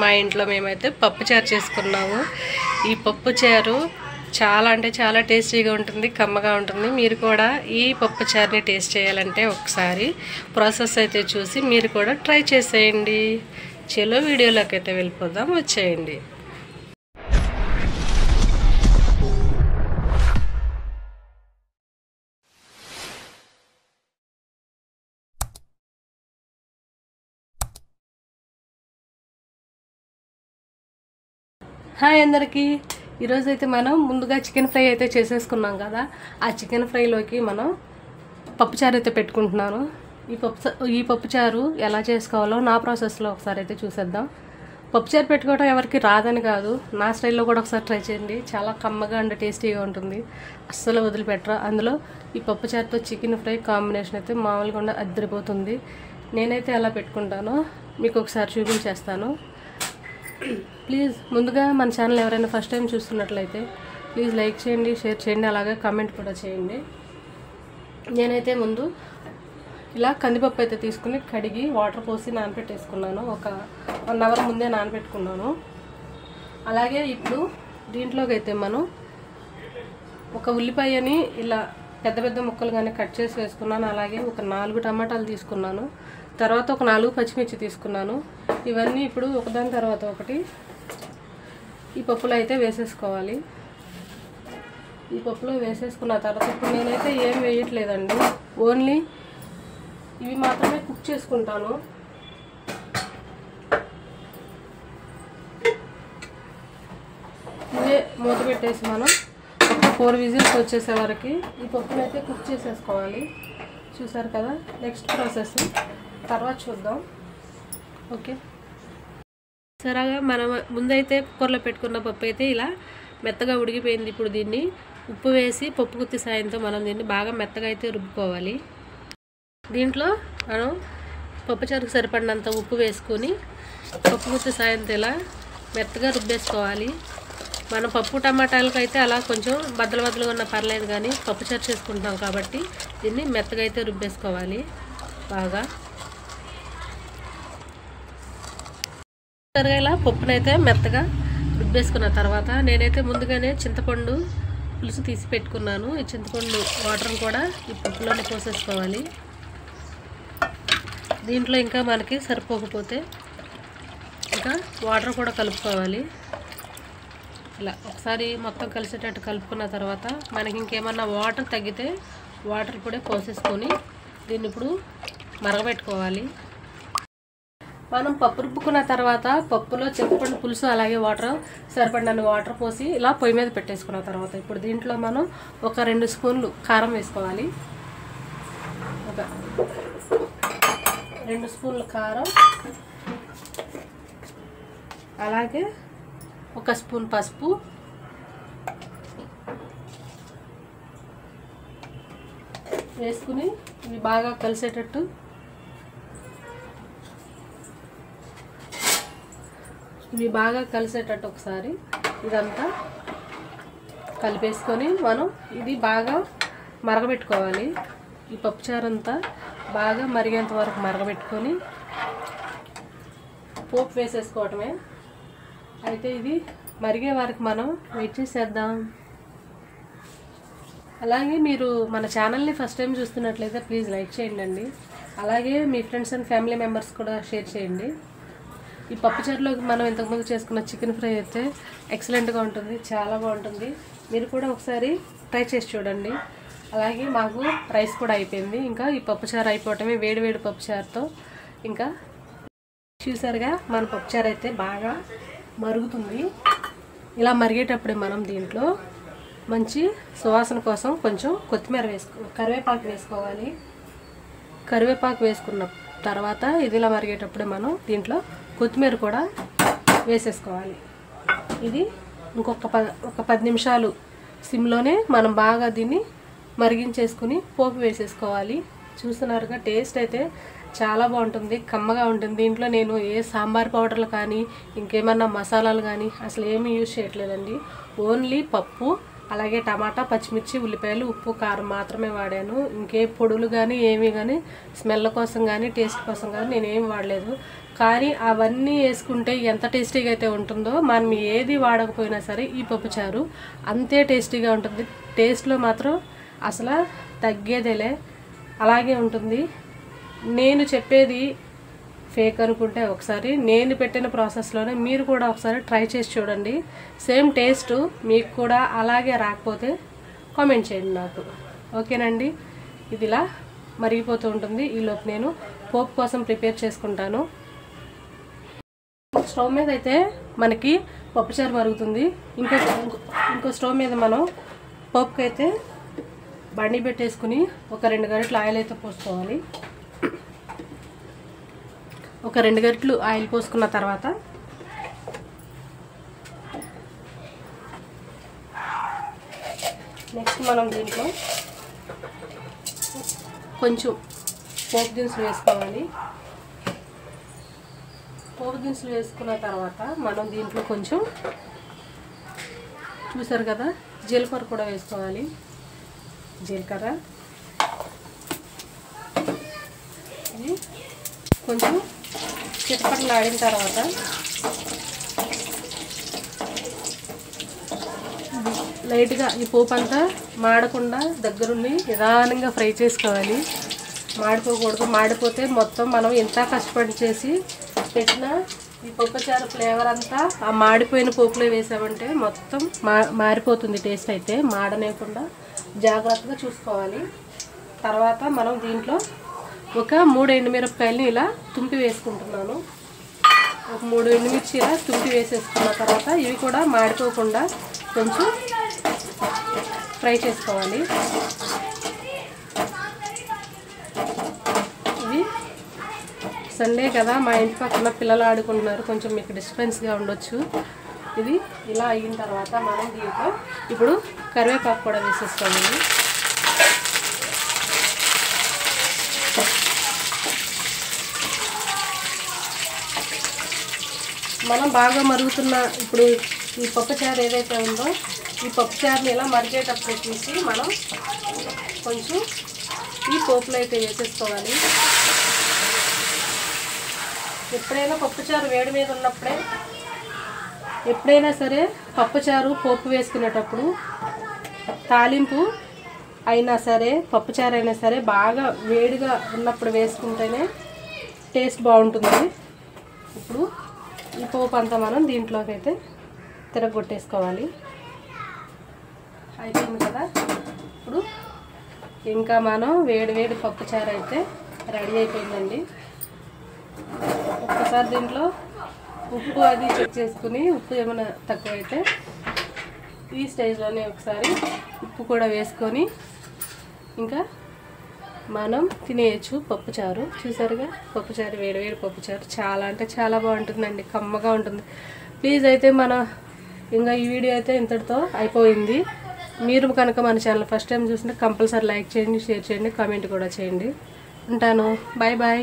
మా ఇంట్లో మేమైతే పప్పుచారు చేసుకున్నాము. ఈ పప్పుచారు చాలా అంటే చాలా టేస్టీగా ఉంటుంది, కమ్మగా ఉంటుంది. మీరు కూడా ఈ పప్పుచారుని టేస్ట్ చేయాలంటే ఒకసారి ప్రాసెస్ అయితే చూసి మీరు కూడా ట్రై చేసేయండి. చలో వీడియోలోకి అయితే వెళ్ళిపోదాం, వచ్చేయండి. హాయ్ అందరికీ. ఈరోజైతే మనం ముందుగా చికెన్ ఫ్రై అయితే చేసేసుకున్నాం కదా, ఆ చికెన్ ఫ్రైలోకి మనం పప్పుచారు అయితే పెట్టుకుంటున్నాను. ఈ పప్పుచారు ఎలా చేసుకోవాలో నా ప్రాసెస్లో ఒకసారి అయితే చూసేద్దాం. పప్పుచారు పెట్టుకోవడం ఎవరికి రాదని కాదు, నా స్టైల్లో కూడా ఒకసారి ట్రై చేయండి. చాలా కమ్మగా అండ్ టేస్టీగా ఉంటుంది, అస్సలు వదిలిపెట్టరా. అందులో ఈ పప్పుచారుతో చికెన్ ఫ్రై కాంబినేషన్ అయితే మామూలుగా అద్దరిపోతుంది. నేనైతే ఎలా పెట్టుకుంటానో మీకు ఒకసారి చూపించేస్తాను. ప్లీజ్ ముందుగా మన ఛానల్ ఎవరైనా ఫస్ట్ టైం చూస్తున్నట్లయితే ప్లీజ్ లైక్ చేయండి, షేర్ చేయండి, అలాగే కామెంట్ కూడా చేయండి. నేనైతే ముందు ఇలా కందిపప్పు అయితే తీసుకుని కడిగి వాటర్ పోసి నానబెట్టేసుకున్నాను. ఒక 1 అవర్ ముందే నానబెట్టుకున్నాను. అలాగే ఇప్పుడు దీంట్లోకి అయితే మనం ఒక ఉల్లిపాయని ఇలా పెద్ద పెద్ద ముక్కలుగానే కట్ చేసి వేసుకున్నాను. అలాగే ఒక 4 టమాటాలు తీసుకున్నాను. తర్వాత ఒక 4 పచ్చిమిర్చి తీసుకున్నాను. ఇవన్నీ ఇప్పుడు ఒకదాని తర్వాత ఒకటి ఈ పప్పులో అయితే వేసేసుకోవాలి. ఈ పప్పులో వేసేసుకున్న తర్వాత ఇప్పుడు నేనైతే ఏం వేయట్లేదండి, ఓన్లీ ఇవి మాత్రమే కుక్ చేసుకుంటాను. ఇదే మూత పెట్టేసి మనం ఒక 4 విజిల్స్ వచ్చేసే వరకు ఈ పప్పును అయితే కుక్ చేసేసుకోవాలి. చూసారు కదా, నెక్స్ట్ ప్రాసెస్ తర్వాత చూద్దాం. ఓకే, సరగా మనం ముందైతే కుక్కర్లో పెట్టుకున్న పప్పు అయితే ఇలా మెత్తగా ఉడికిపోయింది. ఇప్పుడు దీన్ని ఉప్పు వేసి పప్పు గుత్తి సాయంతో మనం దీన్ని బాగా మెత్తగా అయితే రుబ్బుకోవాలి. దీంట్లో మనం పప్పుచారుకు సరిపడినంత ఉప్పు వేసుకొని పప్పు గుత్తి సాయంతో ఇలా మెత్తగా రుబ్బేసుకోవాలి. మనం పప్పు టమాటాలకు అయితే అలా కొంచెం బద్దలు బద్దలుగా ఉన్న పర్లేదు, కానీ పప్పుచారు చేసుకుంటాం కాబట్టి దీన్ని మెత్తగా అయితే రుబ్బేసుకోవాలి బాగా. ఇలా పప్పునైతే మెత్తగా రుబ్బేసుకున్న తర్వాత నేనైతే ముందుగానే చింతపండు పులుసు తీసి పెట్టుకున్నాను. ఈ చింతపండు వాటర్ని కూడా ఈ పప్పులోనే పోసేసుకోవాలి. దీంట్లో ఇంకా మనకి సరిపోకపోతే ఇంకా వాటర్ కూడా కలుపుకోవాలి. ఇలా ఒకసారి మొత్తం కలిసేటట్టు కలుపుకున్న తర్వాత మనకి ఇంకేమన్నా వాటర్ తగ్గితే వాటర్ కూడా పోసేసుకొని దీన్ని ఇప్పుడు మరగబెట్టుకోవాలి. మనం పప్పు రుబ్బుకున్న తర్వాత పప్పులో చింతపండు పులుసు అలాగే వాటర్ సరిపడినన్ని వాటర్ పోసి ఇలా పొయ్యి మీద పెట్టేసుకున్న తర్వాత ఇప్పుడు దీంట్లో మనం ఒక 2 స్పూన్లు కారం వేసుకోవాలి. ఒక 2 స్పూన్లు కారం, అలాగే 1 స్పూన్ పసుపు, వేసుకుని ఇవి బాగా కలిసేటట్టు ఒకసారి ఇదంతా కలిపేసుకొని మనం ఇది బాగా మరగబెట్టుకోవాలి. ఈ పప్పుచారు అంతా బాగా మరిగేంత వరకు మరగబెట్టుకొని పోపు వేసేసుకోవటమే. అయితే ఇది మరిగే వరకు మనం వెయిట్ చేసేద్దాం. అలాగే మీరు మన ఛానల్ని ఫస్ట్ టైం చూస్తున్నట్లయితే ప్లీజ్ లైక్ చేయండి, అలాగే మీ ఫ్రెండ్స్ అండ్ ఫ్యామిలీ మెంబర్స్ కూడా షేర్ చేయండి. ఈ పప్పుచారులోకి మనం ఇంతకుముందు చేసుకున్న చికెన్ ఫ్రై అయితే ఎక్సలెంట్గా ఉంటుంది, చాలా బాగుంటుంది. మీరు కూడా ఒకసారి ట్రై చేసి చూడండి. అలాగే మాకు రైస్ కూడా అయిపోయింది, ఇంకా ఈ పప్పుచారు అయిపోవటమే వేడి పప్పుచారుతో. ఇంకా చూసారుగా మన పప్పుచారు అయితే బాగా మరుగుతుంది. ఇలా మరిగేటప్పుడే మనం దీంట్లో మంచి సువాసన కోసం కొంచెం కరివేపాకు వేసుకోవాలి. కరివేపాకు వేసుకున్న తర్వాత ఇది ఇలా మరిగేటప్పుడే మనం దీంట్లో కొత్తిమీర కూడా వేసేసుకోవాలి. ఇది ఇంకొక 10 నిమిషాలు సిమ్లోనే మనం బాగా దీన్ని మరిగించేసుకుని పోపు వేసేసుకోవాలి. చూస్తున్నారుగా, టేస్ట్ అయితే చాలా బాగుంటుంది, కమ్మగా ఉంటుంది. దీంట్లో నేను ఏ సాంబార్ పౌడర్లు కానీ ఇంకేమన్నా మసాలాలు కానీ అసలు ఏమీ యూజ్ చేయట్లేదండి. ఓన్లీ పప్పు, అలాగే టమాటా, పచ్చిమిర్చి, ఉల్లిపాయలు, ఉప్పు, కారం మాత్రమే వాడాను. ఇంకే పొడులు కానీ ఏమీ కానీ స్మెల్ కోసం కానీ టేస్ట్ కోసం కానీ నేనేం వాడలేదు. కానీ అవన్నీ వేసుకుంటే ఎంత టేస్టీగా అయితే ఉంటుందో మనం ఏది వాడకపోయినా సరే ఈ పప్పుచారు అంతే టేస్టీగా ఉంటుంది. టేస్ట్లో మాత్రం అసలు తగ్గేదేలే, అలాగే ఉంటుంది. నేను చెప్పేది ఫేక్ అనుకుంటే ఒకసారి నేను పెట్టిన ప్రాసెస్లోనే మీరు కూడా ఒకసారి ట్రై చేసి చూడండి. సేమ్ టేస్ట్ మీకు కూడా అలాగే రాకపోతే కామెంట్ చేయండి నాకు, ఓకేనండి. ఇది ఇలా మరిగిపోతూ ఉంటుంది. ఈలోపు నేను పోపు కోసం ప్రిపేర్ చేసుకుంటాను. స్టవ్ మీద అయితే మనకి పప్పుచారు మరుగుతుంది. ఇంకో స్టవ్ మీద మనం పోపుకైతే బండి పెట్టేసుకుని ఒక 2 గరిటెలు ఆయిల్ అయితే పోసుకోవాలి. ఒక 2 గరిటెలు ఆయిల్ పోసుకున్న తర్వాత నెక్స్ట్ మనం దీంట్లో కొంచెం పోపు దినుసులు వేసుకోవాలి. పోపు దినుసులు వేసుకున్న తర్వాత మనం దీంట్లో కొంచెం చూసారు కదా జీలకర్ర కూడా వేసుకోవాలి. జీలకర్ర ఇది కొంచెం చిటపటలు ఆడిన తర్వాత లైట్గా ఈ పోపు అంతా మాడకుండా దగ్గరుండి నిదానంగా ఫ్రై చేసుకోవాలి. మాడిపోకూడదు, మాడిపోతే మొత్తం మనం ఎంత కష్టపడి చేసి పెట్టిన ఈ పప్పుచారు ఫ్లేవర్ అంతా ఆ మాడిపోయిన పోపులో వేసామంటే మొత్తం మారిపోతుంది. టేస్ట్ అయితే మాడనేకుండా జాగ్రత్తగా చూసుకోవాలి. తర్వాత మనం దీంట్లో ఒక 3 ఎండుమిరపకాయలని ఇలా తుంపి వేసుకుంటున్నాను. ఒక 3 ఎండుమిర్చి ఇలా తుంపి వేసేసుకున్న తర్వాత ఇవి కూడా మాడిపోకుండా కొంచెం ఫ్రై చేసుకోవాలి. ఇవి సండే కదా, మా ఇంటి పక్కన పిల్లలు ఆడుకుంటున్నారు, కొంచెం మీకు డిస్టర్బెన్స్గా ఉండొచ్చు. ఇది ఇలా అయిన తర్వాత మనం దీంట్లో ఇప్పుడు కరివేపాకు కూడా వేసేసుకోవాలి. మనం బాగా మరుగుతున్న ఇప్పుడు ఈ పప్పుచారు ఏదైతే ఉందో ఈ పప్పుచారుని ఇలా మరిగేటప్పుడు తీసి మనం కొంచెం ఈ పోపులో అయితే వేసేసుకోవాలి. ఎప్పుడైనా పప్పుచారు వేడి మీద ఉన్నప్పుడే, ఎప్పుడైనా సరే పప్పుచారు పోపు వేసుకునేటప్పుడు తాలింపు అయినా సరే పప్పుచారు అయినా సరే బాగా వేడిగా ఉన్నప్పుడు వేసుకుంటేనే టేస్ట్ బాగుంటుంది. ఇప్పుడు ఈ పోపు అంతా మనం దీంట్లోకి అయితే తిరగొట్టేసుకోవాలి. అయిపోయింది కదా. ఇప్పుడు ఇంకా మనం వేడి పప్పుచారు అయితే రెడీ అయిపోయిందండి. ఒక్కసారి దీంట్లో ఉప్పు అది చెక్ చేసుకుని ఉప్పు ఏమైనా తక్కువైతే ఈ స్టేజ్లోనే ఒకసారి ఉప్పు కూడా వేసుకొని ఇంకా మనం తినేయచ్చు పప్పుచారు. చూసారుగా పప్పుచారు, వేడి పప్పుచారు చాలా అంటే చాలా బాగుంటుందండి, కమ్మగా ఉంటుంది. ప్లీజ్ అయితే ఇంకా ఈ వీడియో అయితే ఇంతటితో అయిపోయింది. మీరు కనుక మన ఛానల్ ఫస్ట్ టైం చూస్తుంటే కంపల్సరీ లైక్ చేయండి, షేర్ చేయండి, కామెంట్ కూడా చేయండి. ఉంటాను. Bye bye.